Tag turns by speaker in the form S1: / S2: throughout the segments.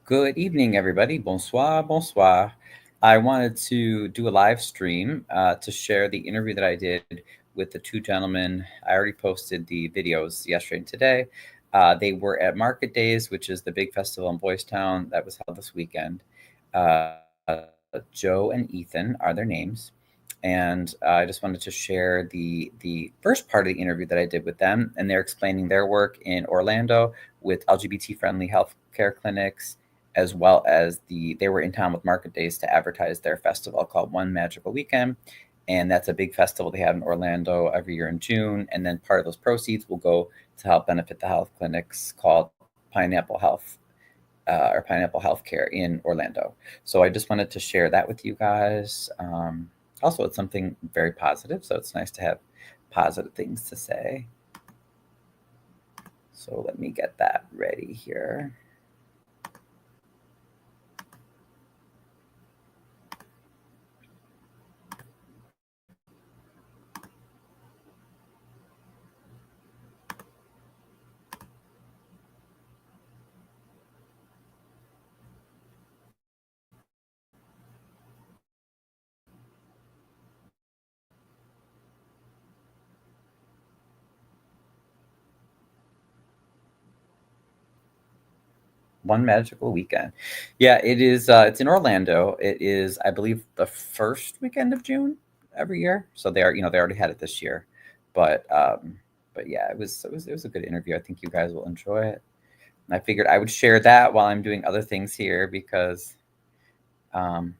S1: Good evening, everybody. Bonsoir, bonsoir. I wanted to do a live stream to share the interview that I did with the two gentlemen. I already posted the videos yesterday and today. They were at Market Days, which is the big festival in Boystown that was held this weekend. Uh, Joe and Ethan are their names. And I just wanted to share the first part of the interview that I did with them. And they're explaining their work in Orlando with LGBT-friendly healthcare clinics, as well as they were in town with Market Days to advertise their festival called One Magical Weekend. And that's a big festival they have in Orlando every year in June. And then part of those proceeds will go to help benefit the health clinics called Pineapple Health or Pineapple Healthcare in Orlando. So I just wanted to share that with you guys. Also, it's something very positive, so it's nice to have positive things to say. So let me get that ready here. One Magical Weekend. Yeah, it is. It's in Orlando. It is, I believe, the first weekend of June every year. So they are, they already had it this year, but yeah, it was a good interview. I think you guys will enjoy it. And I figured I would share that while I'm doing other things here because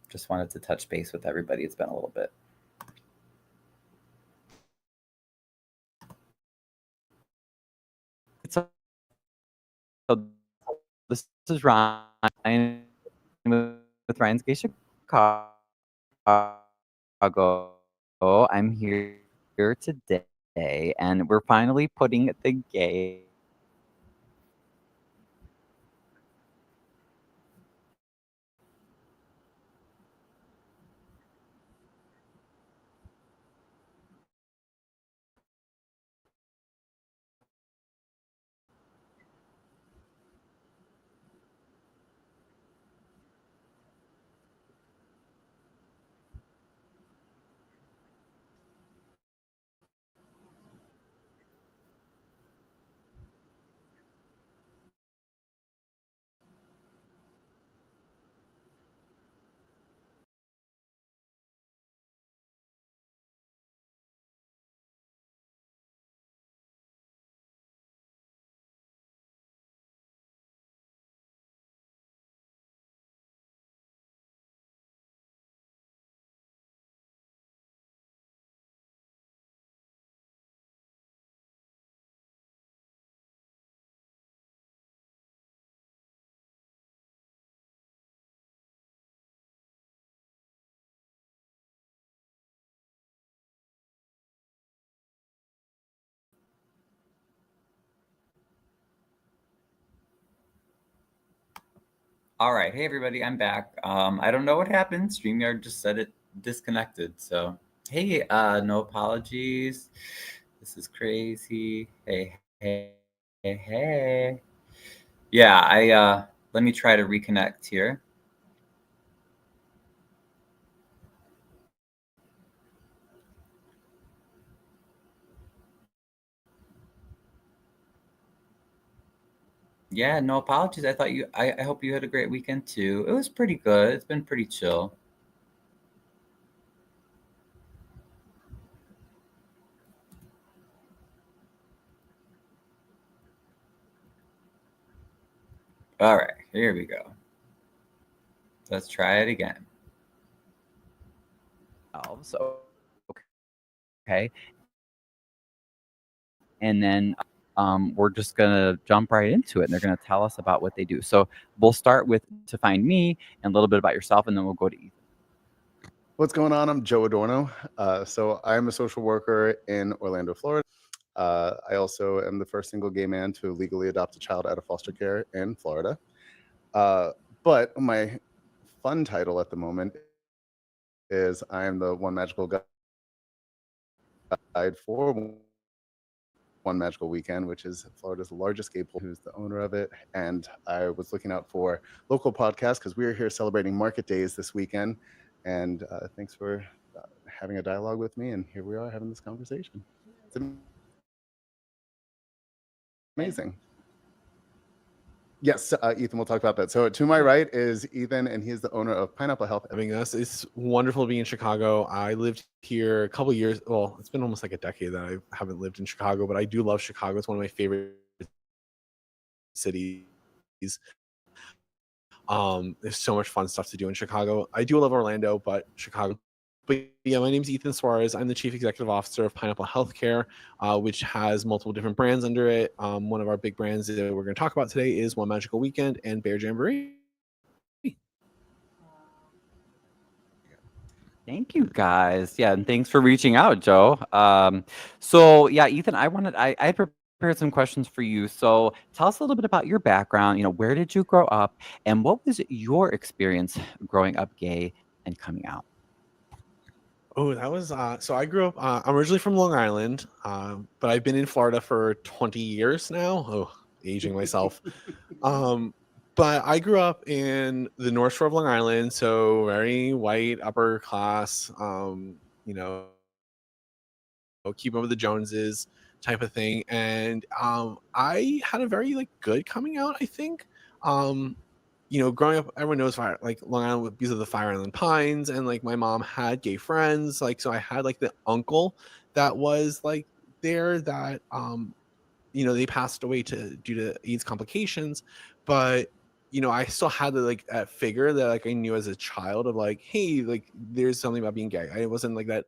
S1: just wanted to touch base with everybody. It's been a little bit. So this is Ryan with Ryan's Gay Chicago. I'm here today, and we're finally putting the gay. All right, hey everybody, I'm back. I don't know what happened. StreamYard just said it disconnected. So hey, no apologies. This is crazy. Hey. Yeah, I let me try to reconnect here. Yeah, no apologies. I hope you had a great weekend too. It was pretty good. It's been pretty chill. All right, here we go. Let's try it again. So okay. And then we're just gonna jump right into it, and they're gonna tell us about what they do. So we'll start with to find me and a little bit about yourself, and then we'll go to Ethan.
S2: What's going on? I'm Joe Adorno. So I'm a social worker in Orlando, Florida. I also am the first single gay man to legally adopt a child out of foster care in Florida. But my fun title at the moment is I am the one magical guide for One Magical Weekend, which is Florida's largest gay pool, who's the owner of it. And I was looking out for local podcasts because we are here celebrating Market Days this weekend. And thanks for having a dialogue with me. And here we are having this conversation. It's amazing. Yes, Ethan, we'll talk about that. So to my right is Ethan, and he's the owner of Pineapple Health.
S3: Having us. It's wonderful to be in Chicago. I lived here a couple years. Well, it's been almost like a decade that I haven't lived in Chicago, but I do love Chicago. It's one of my favorite cities. There's so much fun stuff to do in Chicago. I do love Orlando, but Chicago. But yeah, my name is Ethan Suarez. I'm the Chief Executive Officer of Pineapple Healthcare, which has multiple different brands under it. One of our big brands that we're going to talk about today is One Magical Weekend and Bear Jamboree.
S1: Thank you, guys. Yeah, and thanks for reaching out, Joe. So yeah, Ethan, I prepared some questions for you. So tell us a little bit about your background. You know, where did you grow up, and what was your experience growing up gay and coming out?
S3: Oh, that was so I grew up. I'm originally from Long Island, but I've been in Florida for 20 years now. Oh, aging myself. But I grew up in the North Shore of Long Island, so very white, upper class. You know, keep up with the Joneses type of thing, and I had a very like good coming out. I think. You know, growing up, everyone knows fire, like Long Island because of the Fire Island Pines, and like my mom had gay friends, like so I had like the uncle that was like there that you know they passed away due to AIDS complications, but you know I still had the like that figure that like I knew as a child of like, hey, like there's something about being gay. I wasn't like that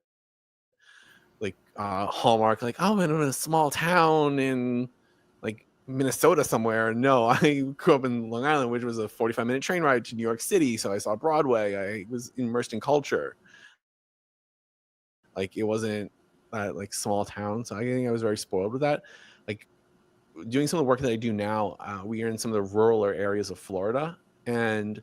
S3: like hallmark like, oh, I'm in a small town in like Minnesota somewhere. No, I grew up in Long Island, which was a 45-minute train ride to New York City. So I saw Broadway. I was immersed in culture. Like it wasn't that like small town. So I think I was very spoiled with that. Like doing some of the work that I do now, we are in some of the rural areas of Florida and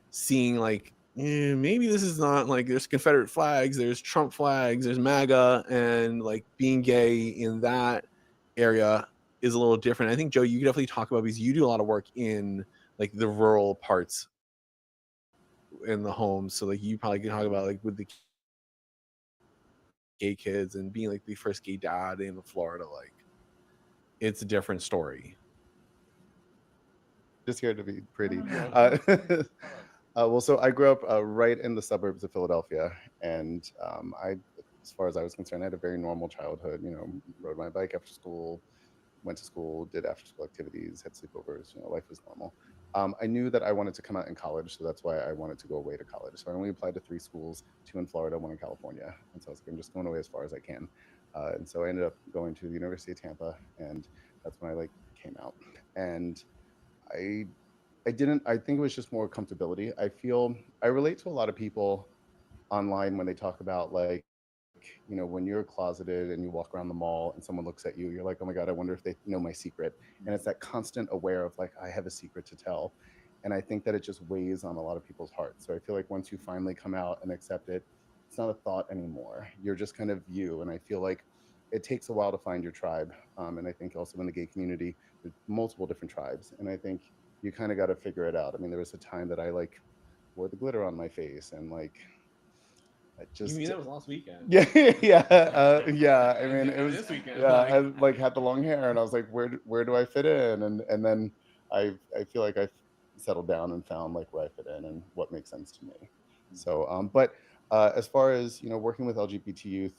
S3: seeing like, maybe this is not like there's Confederate flags, there's Trump flags, there's MAGA, and like being gay in that area is a little different. I think, Joe, you could definitely talk about because you do a lot of work in like the rural parts in the homes. So like you probably can talk about like with the gay kids and being like the first gay dad in Florida, like it's a different story.
S2: Just here to be pretty. Well, so I grew up right in the suburbs of Philadelphia, and as far as I was concerned, I had a very normal childhood. You know, rode my bike after school, went to school, did after school activities, had sleepovers. You know, life was normal. I knew that I wanted to come out in college, so that's why I wanted to go away to college. So I only applied to 3 schools, 2 in Florida, 1 in California, and so I was like, I'm just going away as far as I can. And so I ended up going to the University of Tampa, and that's when I like came out. And I I think it was just more comfortability. I relate to a lot of people online when they talk about like, you know, when you're closeted and you walk around the mall and someone looks at you, you're like, oh my God, I wonder if they know my secret. And it's that constant aware of like, I have a secret to tell. And I think that it just weighs on a lot of people's hearts. So I feel like once you finally come out and accept it, it's not a thought anymore. You're just kind of you. And I feel like it takes a while to find your tribe. And I think also in the gay community, there's multiple different tribes. And I think you kind of got to figure it out. I mean, there was a time that I like wore the glitter on my face and like I just
S3: You mean that was last weekend?
S2: yeah yeah. I mean it was
S3: this weekend.
S2: yeah. I like had the long hair and I was like, where do I fit in? And then I feel like I've settled down and found like where I fit in and what makes sense to me. So but as far as you know, working with LGBT youth,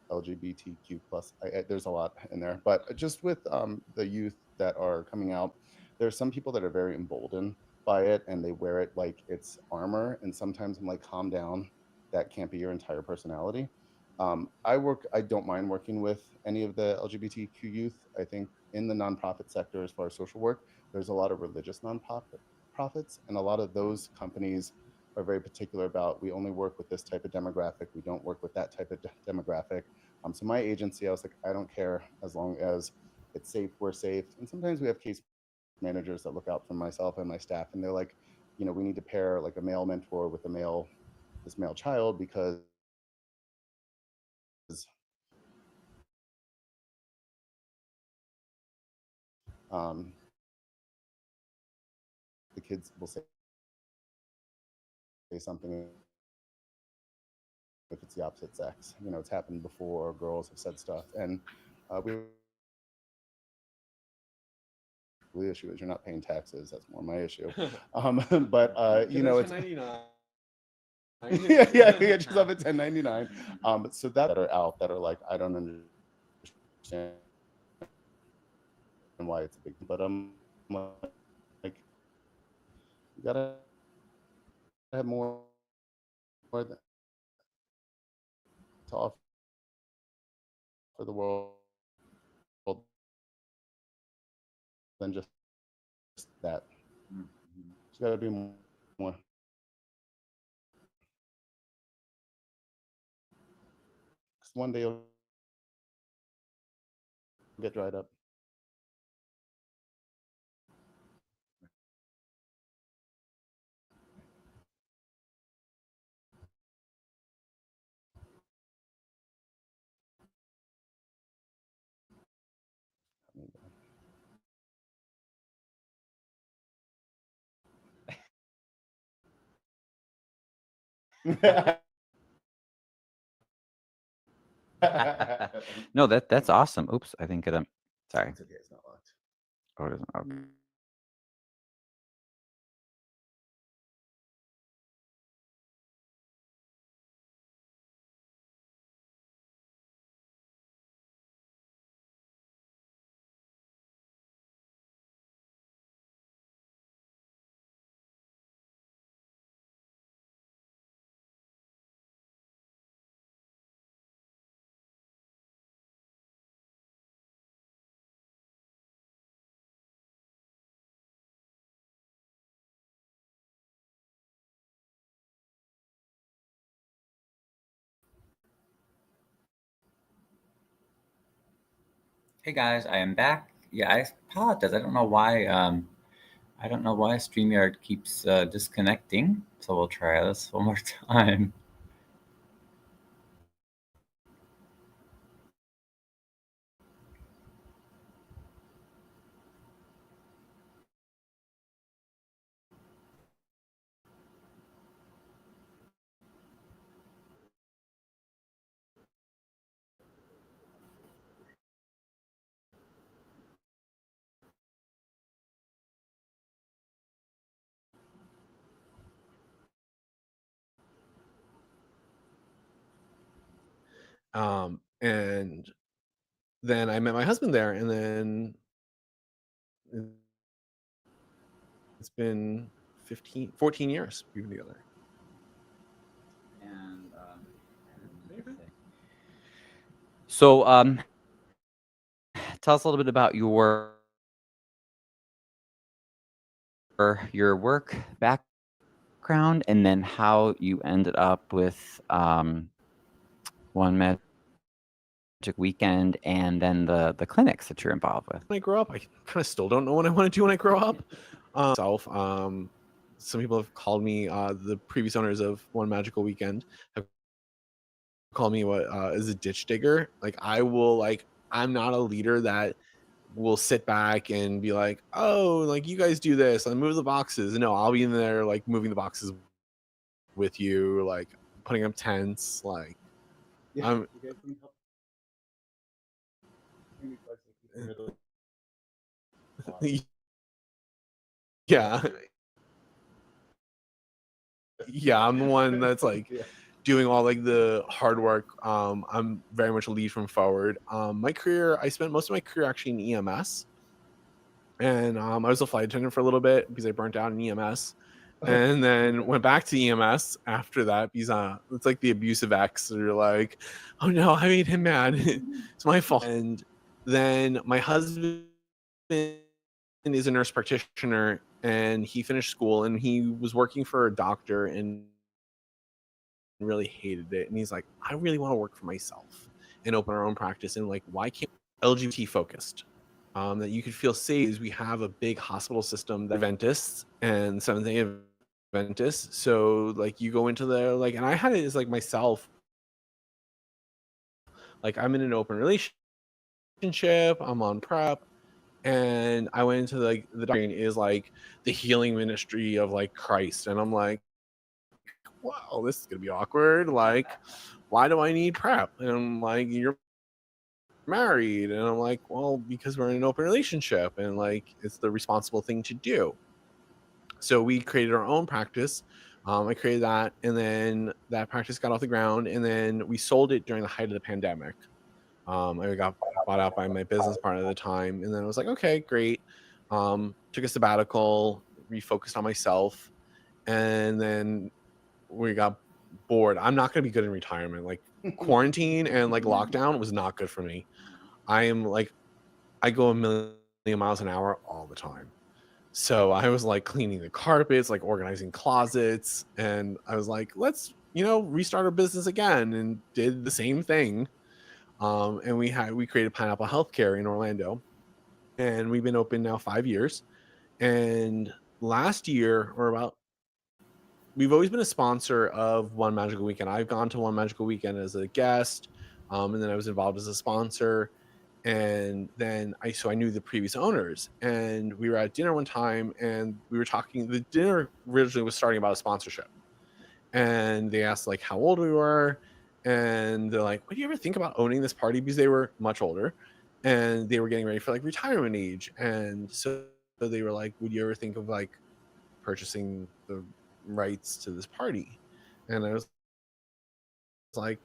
S2: LGBTQ plus, there's a lot in there. But just with the youth that are coming out, there's some people that are very emboldened by it and they wear it like it's armor. And sometimes I'm like, calm down. That can't be your entire personality. I don't mind working with any of the LGBTQ youth. I think in the nonprofit sector, as far as social work, there's a lot of religious nonprofits, and a lot of those companies are very particular about we only work with this type of demographic. We don't work with that type of demographic. So my agency, I was like, I don't care as long as it's safe, we're safe. And sometimes we have case managers that look out for myself and my staff, and they're like, you know, we need to pair like a male mentor with this male child because the kids will say something if it's the opposite sex. You know, it's happened before. Girls have said stuff, and the issue is you're not paying taxes. That's more my issue. But you know, it's yeah, just up at 1099. So that are out that are like, I don't understand why it's a big, but like, you gotta have more to offer for the world than just that. It's gotta be more. One day it'll get dried up.
S1: No, that's awesome. Oops, I think it. Sorry.
S2: It's okay. It's not locked.
S1: Oh, it isn't. Okay. Hey guys, I am back. Yeah, I apologize. I don't know why. I don't know why StreamYard keeps disconnecting. So we'll try this one more time.
S3: And then I met my husband there, and then it's been 14 years we've been together.
S1: And so, tell us a little bit about your work background, and then how you ended up with One Magic Weekend, and then the clinics that you're involved with.
S3: When I grow up, I kind of still don't know what I want to do when I grow up. Some people have called me, the previous owners of One Magical Weekend have called me what is a ditch digger. Like, I'm not a leader that will sit back and be like, oh, like, you guys do this and move the boxes. No, I'll be in there like moving the boxes with you, like putting up tents, like I'm yeah. Yeah, I'm the one that's like doing all like the hard work. I'm very much a lead from forward. My career, I spent most of my career actually in EMS, and I was a flight attendant for a little bit because I burnt out in EMS, and then went back to EMS after that because it's like the abusive ex. So you're like, oh no, I made him mad. It's my fault. And then my husband is a nurse practitioner, and he finished school, and he was working for a doctor and really hated it. And he's like, I really want to work for myself and open our own practice. And like, why can't LGBT focused? That you could feel safe, is we have a big hospital system that Adventists and Seventh-day Adventists. So like, you go into there, like, and I had it as like myself, like, I'm in an open relationship, I'm on prep, and I went into like the doctor is like the healing ministry of like Christ, and I'm like, wow, this is gonna be awkward. Like, why do I need PrEP? And I'm like, you're married, and I'm like, well, because we're in an open relationship, and like it's the responsible thing to do. So we created our own practice. I created that, and then that practice got off the ground, and then we sold it during the height of the pandemic. I got bought out by my business partner at the time, and then I was like, okay, great. Took a sabbatical, refocused on myself, and then we got bored. I'm not going to be good in retirement. Like quarantine and like lockdown was not good for me. I am like, I go a million miles an hour all the time. So I was like cleaning the carpets, like organizing closets, and I was like, let's, restart our business again, and did the same thing. And we created Pineapple Healthcare in Orlando, and we've been open now 5 years. And last year, we've always been a sponsor of One Magical Weekend. I've gone to One Magical Weekend as a guest, and then I was involved as a sponsor. And then I knew the previous owners, and we were at dinner one time, and we were talking. The dinner originally was starting about a sponsorship, and they asked like how old we were, and they're like, would you ever think about owning this party? Because they were much older, and they were getting ready for like retirement age. And so they were like, would you ever think of like purchasing the rights to this party? And I was like,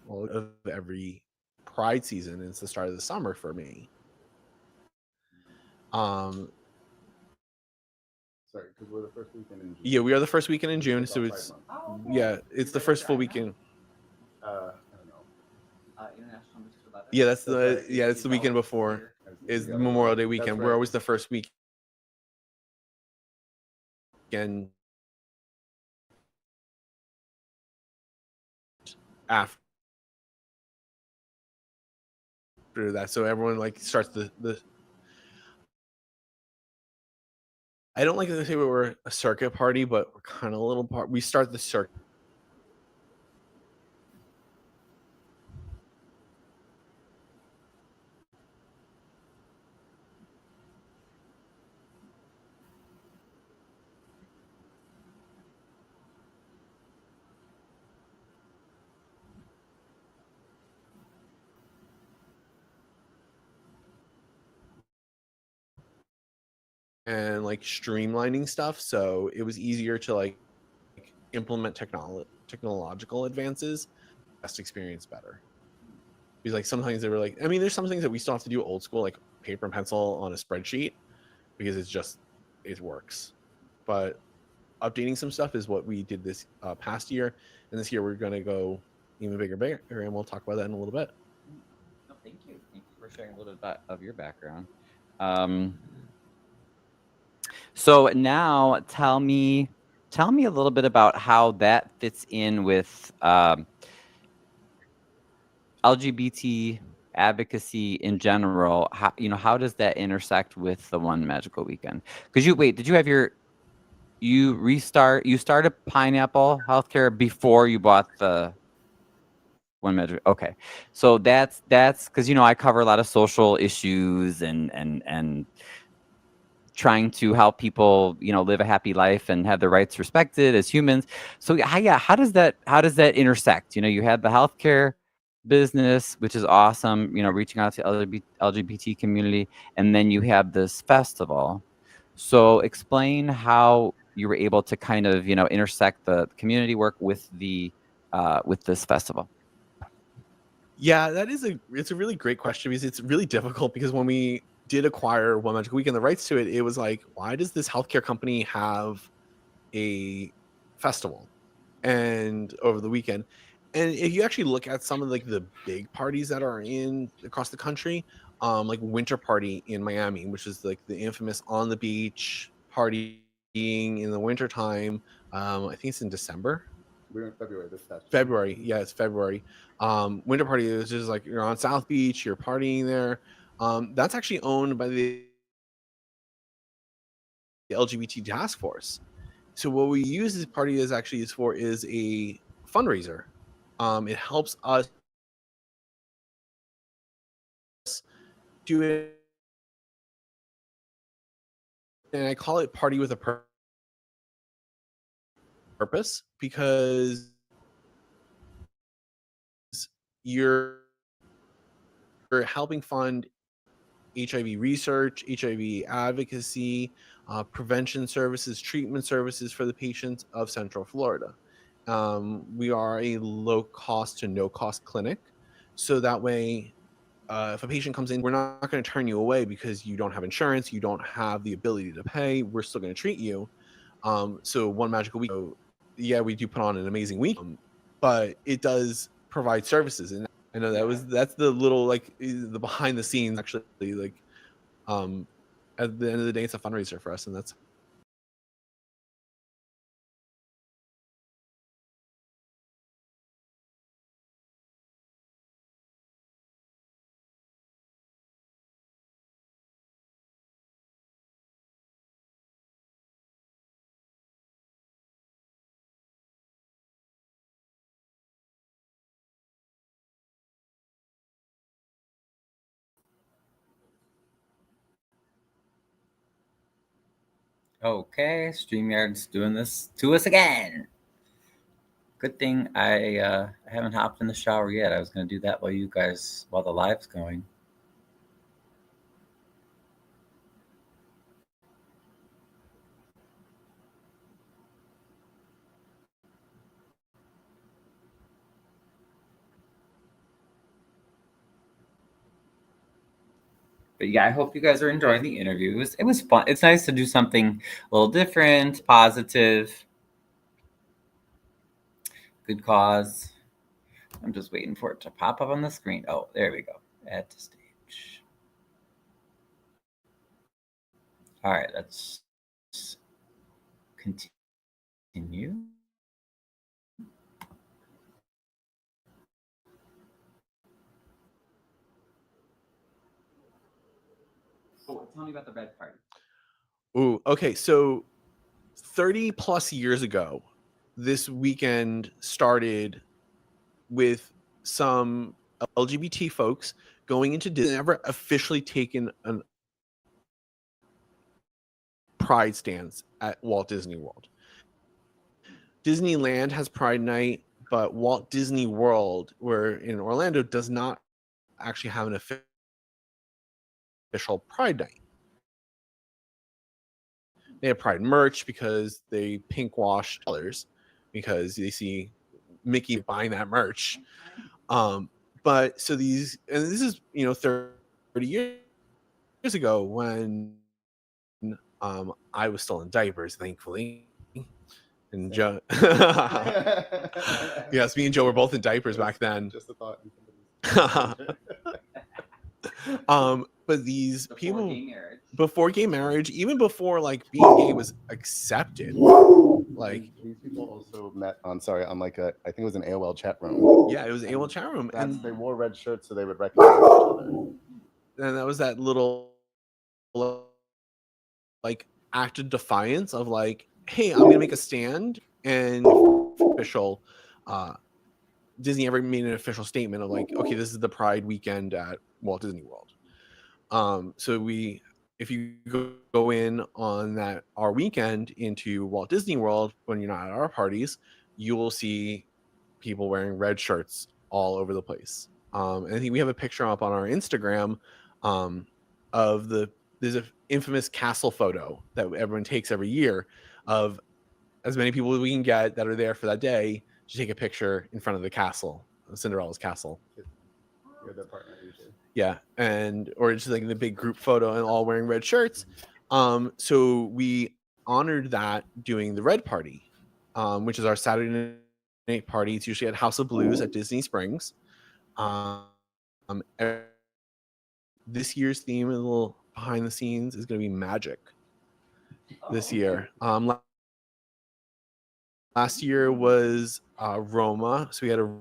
S3: well, of every Pride season, it's the start of the summer for me.
S2: Sorry, because we're the first weekend in June.
S3: Yeah, we are the first weekend in June, so it's it's the first full weekend.
S2: I don't know.
S1: International Mixed Love.
S3: Yeah, it's the weekend before is Memorial Day weekend. We're always the first weekend after that. So everyone like starts the I don't like to say we're a circuit party, but we're kind of a little part. We start the circuit. And like streamlining stuff, so it was easier to like implement technological advances. Best experience better. Because like sometimes they were like, I mean, there's some things that we still have to do old school, like paper and pencil on a spreadsheet, because it works. But updating some stuff is what we did this past year, and this year we're going to go even bigger, and we'll talk about that in a little bit.
S1: No, thank you for sharing a little bit of your background. So now tell me a little bit about how that fits in with LGBT advocacy in general. How does that intersect with the One Magical Weekend? Because you started Pineapple Healthcare before you bought the One Magic. Okay, so that's because I cover a lot of social issues and trying to help people live a happy life and have their rights respected as humans. So yeah, how does that intersect? You had the healthcare business, which is awesome, reaching out to LGBT community, and then you have this festival. So explain how you were able to kind of intersect the community work with this festival.
S3: Yeah, it's a really great question, because it's really difficult, because when we did acquire One Magical Weekend, the rights to it, it was like, why does this healthcare company have a festival and over the weekend? And if you actually look at some of like the big parties that are across the country, like Winter Party in Miami, which is like the infamous on the beach partying in the wintertime. I think it's in December.
S2: We're in February this past year.
S3: February, yeah, it's February. Winter Party is just like you're on South Beach, you're partying there. That's actually owned by the LGBT task force. So what we use this party is a fundraiser. It helps us do and I call it party with a purpose, because you're helping fund HIV research, HIV advocacy, prevention services, treatment services for the patients of Central Florida. We are a low cost to no cost clinic. So that way, if a patient comes in, we're not going to turn you away because you don't have insurance, you don't have the ability to pay. We're still going to treat you. So one magical week, yeah, we do put on an amazing week, but it does provide services. And I know that's the little, like, the behind the scenes, actually, like, at the end of the day, it's a fundraiser for us, and that's
S1: Okay, StreamYard's doing this to us again. Good thing I haven't hopped in the shower yet. I was going to do that while the live's going. But yeah, I hope you guys are enjoying the interview. It was fun. It's nice to do something a little different, positive, good cause. I'm just waiting for it to pop up on the screen. Oh, there we go. Add to stage. All right, let's continue. Oh, tell me about the red party.
S3: Ooh, okay. So 30 plus years ago, this weekend started with some LGBT folks going into Disney. Never officially taken an pride stance at Walt Disney World. Disneyland has Pride Night, but Walt Disney World, where in Orlando, does not actually have an official Pride Night. They have Pride merch because they pink washed colors because they see Mickey buying that merch. But so this is 30 years ago when I was still in diapers, thankfully. And Joe, yes, me and Joe were both in diapers back then.
S2: Just a thought.
S3: But these people
S1: Before gay marriage.
S3: before gay marriage, even before like being gay was accepted, like
S2: these people also met on like I think it was an AOL chat room.
S3: Yeah, it was an AOL chat room, and
S2: they wore red shirts so they would recognize each other.
S3: And that was that little like act of defiance of like, hey, I'm gonna make a stand. And official Disney ever made an official statement of like, okay, this is the Pride weekend at Walt Disney World. So if you go in on that our weekend into Walt Disney World when you're not at our parties, you will see people wearing red shirts all over the place. And I think we have a picture up on our Instagram of there's an infamous castle photo that everyone takes every year of as many people as we can get that are there for that day to take a picture in front of the castle, Cinderella's castle.
S2: You're the partner usually.
S3: Yeah, or just like the big group photo and all wearing red shirts. So we honored that doing the Red Party, which is our Saturday night party. It's usually at House of Blues at Disney Springs. This year's theme, a little behind the scenes, is going to be magic this year. Last year was Roma, so we had a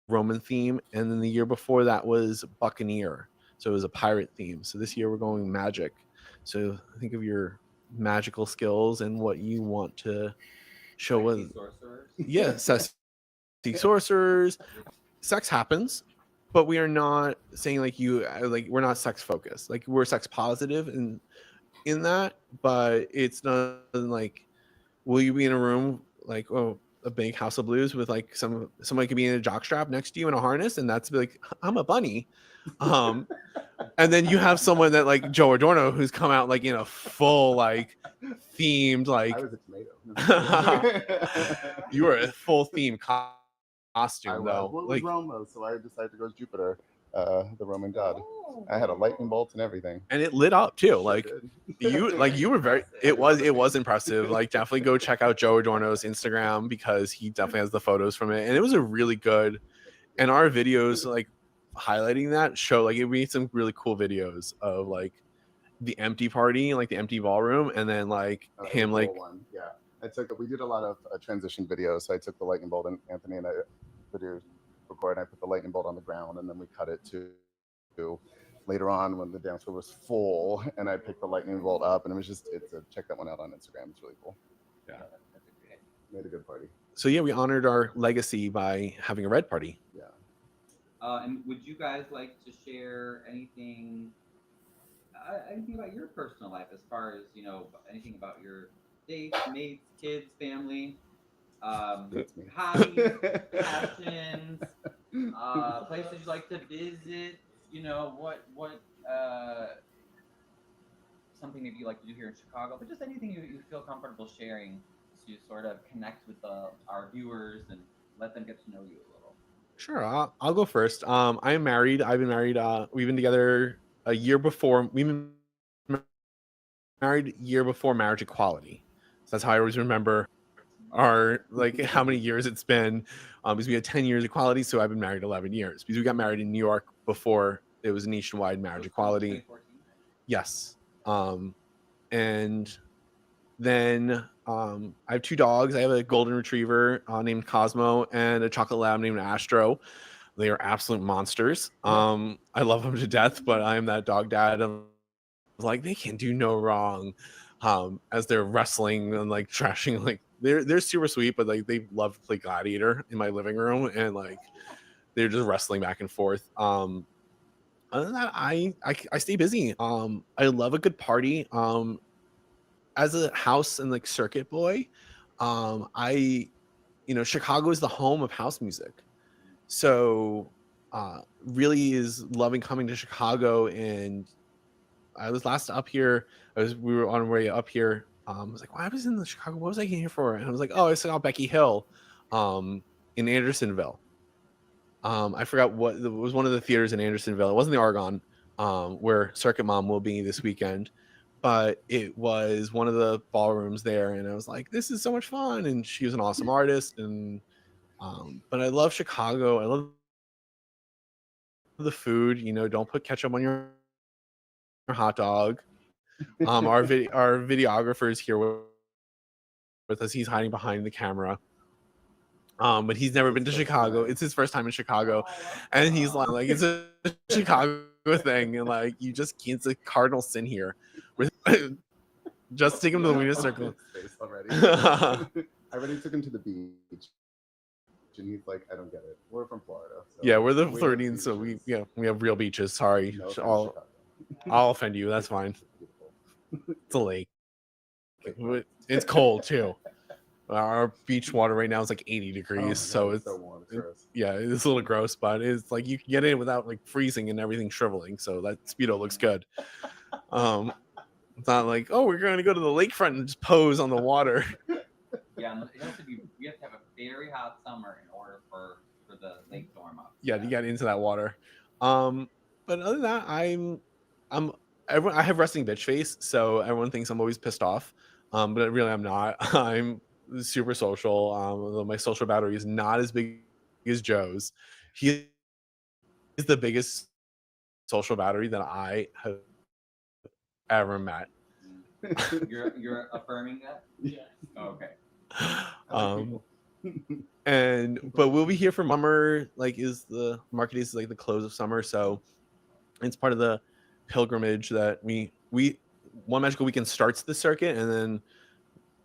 S3: Roman theme, and then the year before that was Buccaneer, so it was a pirate theme. So this year we're going magic. So think of your magical skills and what you want to show us. Yeah, sexy sorcerers. Sex happens, but we are not saying like we're not sex focused. Like we're sex positive, and in that, but it's not like, will you be in a room like, oh, a big House of Blues with like somebody could be in a jockstrap next to you in a harness, and that's like, I'm a bunny. And then you have someone that like Joe Adorno who's come out like in a full like themed like
S2: I was a tomato.
S3: you were a full theme costume
S2: I was.
S3: though.
S2: Well, it was
S3: Like,
S2: Rome, so I decided to go as Jupiter, the Roman god. I had a lightning bolt and everything.
S3: and it lit up too.
S2: Sure
S3: Like
S2: did.
S3: you were very. It was impressive. Like, definitely go check out Joe Adorno's Instagram because he definitely has the photos from it, and it was a really good. And our videos like highlighting that show like it made some really cool videos of like the empty party, like the empty ballroom, and then like him like
S2: one. Yeah. We did a lot of transition videos. So I took the lightning bolt, and Anthony and I video record, and I put the lightning bolt on the ground, and then we cut it to later on when the dance floor was full, and I picked the lightning bolt up, and check that one out on Instagram. It's really cool.
S3: Yeah.
S2: Made a good party.
S3: So yeah, we honored our legacy by having a red party.
S2: Yeah.
S1: And would you guys like to share anything about your personal life, as far as, you know, anything about your dates, mates, kids, family, hobbies, passions, places you like to visit, you know, what something maybe you like to do here in Chicago, but just anything you feel comfortable sharing to sort of connect with our viewers and let them get to know you a little.
S3: Sure, I'll go first. I am married. I've been married. We've been together a year before. We've been married year before marriage equality. So that's how I always remember our like how many years it's been. Because we had 10 years equality, so I've been married 11 years. Because we got married in New York before it was nationwide marriage equality. Yes. And then I have 2 dogs. I have a golden retriever named Cosmo and a chocolate lab named Astro. They are absolute monsters. I love them to death, but I am that dog dad. I'm like, they can do no wrong. As they're wrestling and like trashing, like they're super sweet, but like they love to play gladiator in my living room, and like they're just wrestling back and forth. Other than that, I stay busy. I love a good party. As a house and like circuit boy, Chicago is the home of house music, so really is loving coming to Chicago. And I was last up here. We were on our way up here. I was like, why was in Chicago? What was I here for? And I was like, oh, I saw Becky Hill in Andersonville. I forgot what it was, one of the theaters in Andersonville. It wasn't the Argonne, where Circuit Mom will be this weekend, but it was one of the ballrooms there. And I was like, this is so much fun. And she was an awesome artist. And but I love Chicago. I love the food. You know, don't put ketchup on your hot dog. Our videographer is here with us. He's hiding behind the camera. But he's never been to Chicago. It's his first time in Chicago, and he's like it's a Chicago thing, and like you just can't. It's a cardinal sin here. Just take him to the Wiener Circle.
S2: I already took him to the beach, and he's like, I don't get it. We're from Florida. So
S3: yeah, we're the Floridians, so we have real beaches. Sorry, no, I'll offend you. That's fine. It's a lake. It's cold too. Our beach water right now is like 80 degrees, so it's so warm. It's a little gross, but it's like you can get in without like freezing and everything shriveling. So that Speedo looks good. It's not like, oh, we're going to go to the lakefront and just pose on the water.
S1: Yeah, you have to have a very hot summer in order for the lake to warm up.
S3: Yeah, to get into that water. But other than that, I have resting bitch face, so everyone thinks I'm always pissed off. But really I'm not. I'm super social. Although my social battery is not as big as Joe's. He is the biggest social battery that I have ever met.
S1: You're affirming that? Yeah. Oh, okay.
S3: But we'll be here for summer. Like the market is like the close of summer, so it's part of the pilgrimage that we One Magical Weekend starts the circuit, and then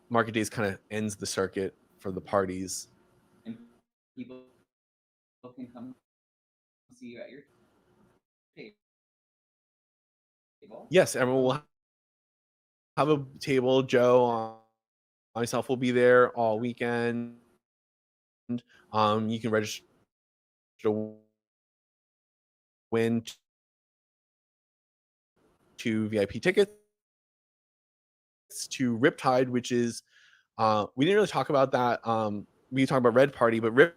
S3: Market Days kind of ends the circuit for the parties.
S1: And people can come see you at your table.
S3: Yes, everyone will have a table. Joe, myself will be there all weekend. You can register to win 2 VIP tickets to Riptide, which is we didn't really talk about that. We talked about Red Party, but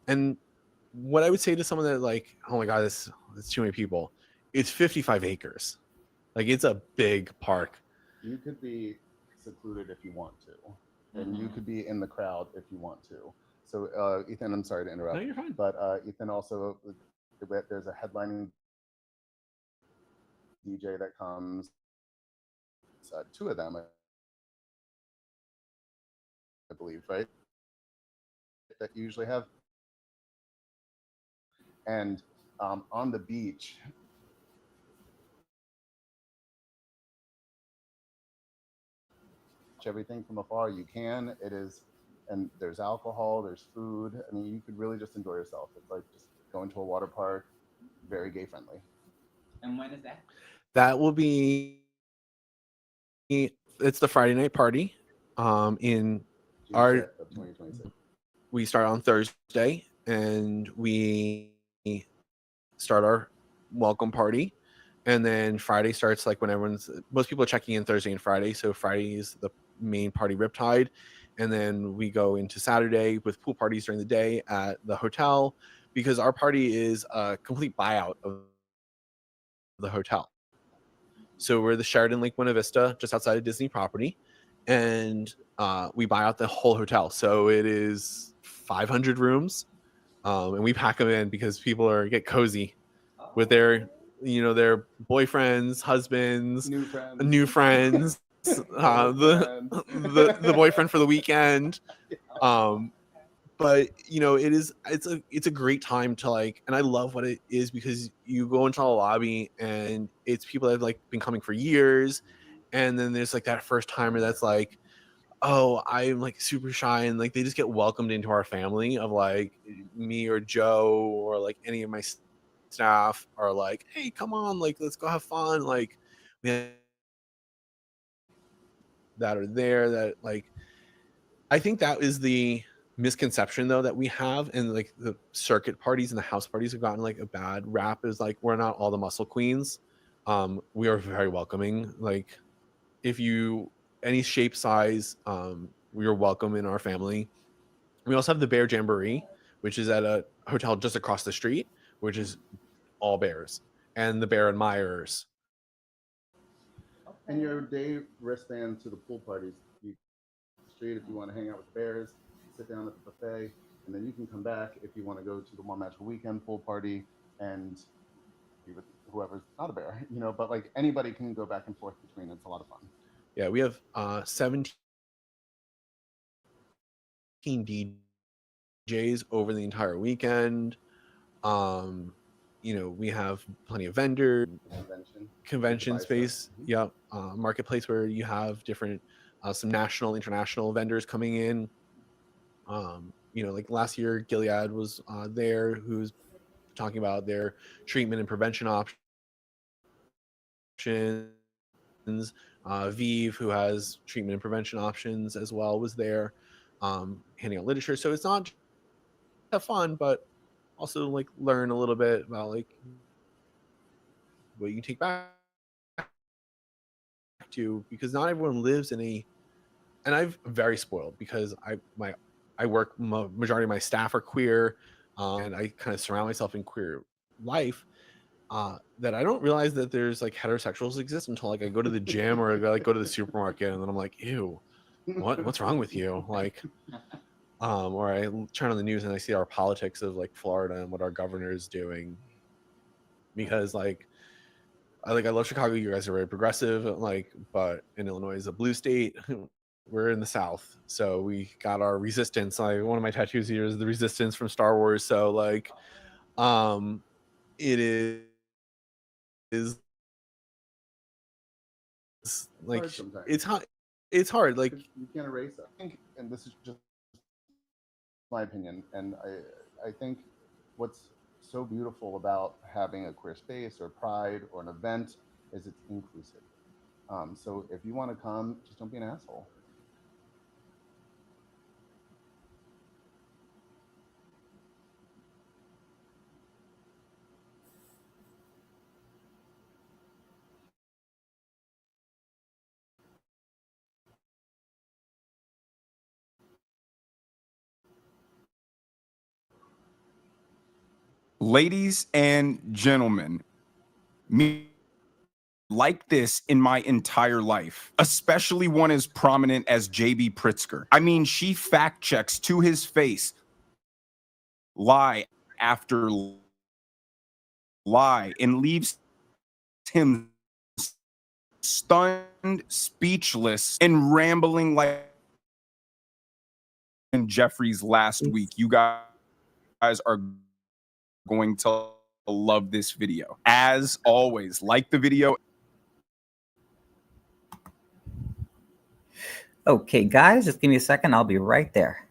S3: and what I would say to someone that like, oh my god, that's too many people. It's 55 acres. Like, it's a big park.
S2: You could be secluded if you want to, and you could be in the crowd if you want to. So, Ethan, I'm sorry to interrupt.
S3: No, you're fine.
S2: But Ethan also, there's a headlining DJ that comes. 2 of them, I believe, right? That you usually have. And on the beach, everything from afar you can. It is, and there's alcohol, there's food. I mean, you could really just enjoy yourself. It's like just going to a water park, very gay friendly.
S1: And when is that?
S3: That will be, it's the Friday night party. In
S2: June
S3: our
S2: 5th of 2026.
S3: We start on Thursday, and we start our welcome party, and then Friday starts like when most people are checking in Thursday and Friday, so Friday is the main party, Riptide, and then we go into Saturday with pool parties during the day at the hotel, because our party is a complete buyout of the hotel. So we're the Sheraton Lake Buena Vista, just outside of Disney property, and we buy out the whole hotel. So it is 500 rooms, and we pack them in because people get cozy with their boyfriends, husbands, new friends, the boyfriend for the weekend. But it's a great time to like, and I love what it is because you go into the lobby and it's people that have like been coming for years, and then there's like that first timer that's like, oh, I'm like super shy, and like they just get welcomed into our family of like me or Joe or like any of my staff are like, hey, come on, like let's go have fun. Like we have that are there that like, I think that is the misconception though that we have, and like the circuit parties and the house parties have gotten like a bad rap, is like we're not all the muscle queens. We are very welcoming. Like if you any shape, size, we are welcome in our family. We also have the Bear Jamboree, which is at a hotel just across the street, which is all bears, and the Bear Admirers.
S2: And your day wristband to the pool parties. You street if you want to hang out with the bears, sit down at the buffet, and then you can come back if you want to go to the More Magical Weekend pool party and be with whoever's not a bear, but like anybody can go back and forth between. It's a lot of fun.
S3: Yeah, we have 17 DJs over the entire weekend. We have plenty of vendors, convention space. Yep. Marketplace where you have different, some national, international vendors coming in. Like last year, Gilead was there, who's talking about their treatment and prevention options. Vive, who has treatment and prevention options as well, was there, handing out literature. So it's not just have fun, but also like learn a little bit about like what you can take back to, because not everyone lives in and I'm very spoiled because I work, majority of my staff are queer, and I kind of surround myself in queer life, that I don't realize that there's like heterosexuals exist until like I go to the gym or I go to the supermarket, and then I'm like, ew, what's wrong with you? Like, or I turn on the news and I see our politics of like Florida and what our governor is doing, because like I love Chicago. You guys are very progressive, like, but in Illinois is a blue state. We're in the South, so we got our resistance. Like one of my tattoos here is the resistance from Star Wars. So like, it is. 'Cause, like, I don't realize that there's like heterosexuals exist until like I go to the gym or I go to the supermarket, and then I'm like, ew, what's wrong with you? Like, or I turn on the news and I see our politics of like Florida and what our governor is doing, because like I love Chicago. You guys are very progressive, like, but in Illinois is a blue state. We're in the South, so we got our resistance. Like like
S2: hard sometimes.
S3: it's hard. Like
S2: You can't erase it. I think, and this is just my opinion, and I think what's so beautiful about having a queer space or pride or an event is it's inclusive. So if you want to come, just don't be an asshole.
S4: Ladies and gentlemen, me like this in my entire life, especially one as prominent as JB Pritzker. I mean, she fact checks to his face, lie after lie, and leaves him stunned, speechless, and rambling like in Jeffrey's last week. You guys are going to love this video. As always, like the video.
S1: Okay, guys, just give me a second. I'll be right there.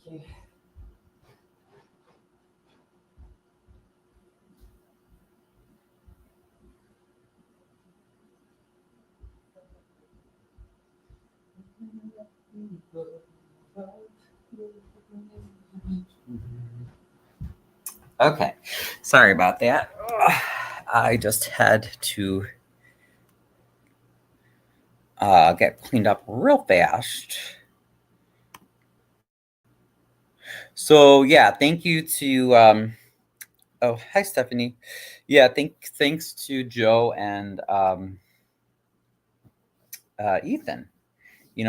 S1: Okay. Okay, sorry about that. I just had to get cleaned up real fast. So yeah, thank you to oh, hi Stephanie. Yeah, thanks to Joe and Ethan,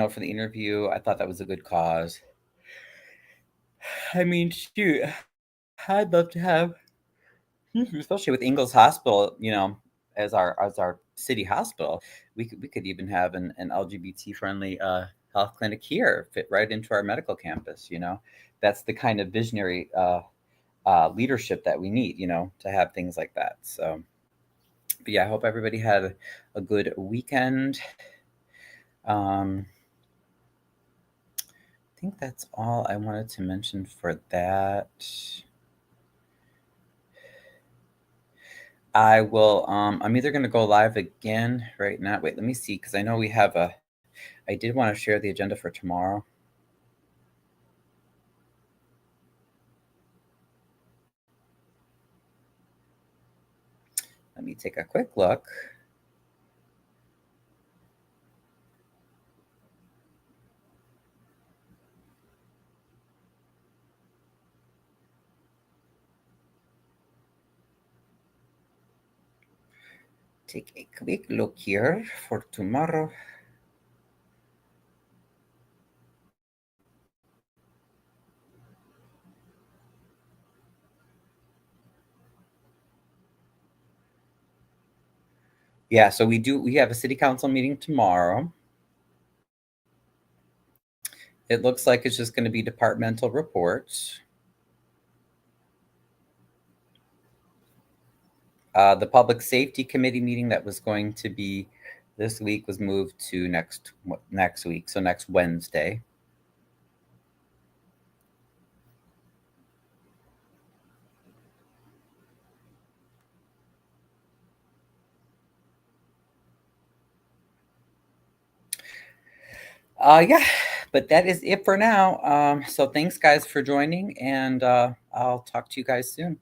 S1: for the interview. I thought that was a good cause. I mean, shoot, I'd love to have, especially with Ingalls Hospital, as our city hospital, we could even have an LGBT-friendly health clinic here, fit right into our medical campus. That's the kind of visionary leadership that we need, to have things like that. So, but yeah, I hope everybody had a good weekend. I think that's all I wanted to mention for that. I will, I'm either going to go live again right now. Wait, let me see, because I know we have I did want to share the agenda for tomorrow. Let me take a quick look. Take a quick look here for tomorrow. Yeah, so we have a city council meeting tomorrow. It looks like it's just going to be departmental reports. The public safety committee meeting that was going to be this week was moved to next week, so next Wednesday. Yeah, but that is it for now. So thanks guys for joining, and I'll talk to you guys soon.